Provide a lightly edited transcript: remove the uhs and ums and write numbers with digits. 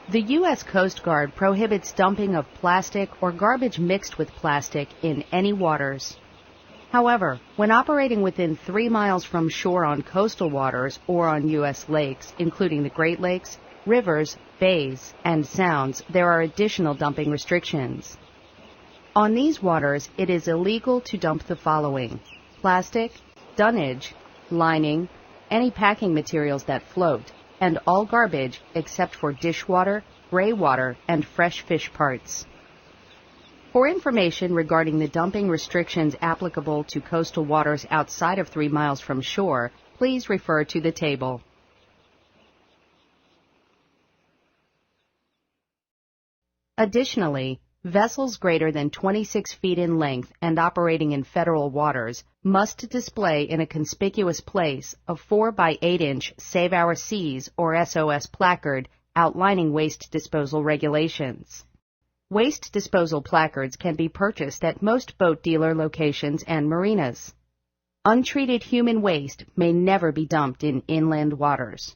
The U.S. Coast Guard prohibits dumping of plastic or garbage mixed with plastic in any waters. However, when operating within 3 miles from shore on coastal waters or on U.S. lakes, including the Great Lakes, rivers, bays, and sounds, there are additional dumping restrictions. On these waters, it is illegal to dump the following: plastic, dunnage, lining, any packing materials that float, and all garbage except for dishwater, gray water, and fresh fish parts. For information regarding the dumping restrictions applicable to coastal waters outside of 3 miles from shore, please refer to the table. Additionally, vessels greater than 26 feet in length and operating in federal waters must display in a conspicuous place a 4 by 8 inch Save Our Seas or SOS placard outlining waste disposal regulations. Waste disposal placards can be purchased at most boat dealer locations and marinas. Untreated human waste may never be dumped in inland waters.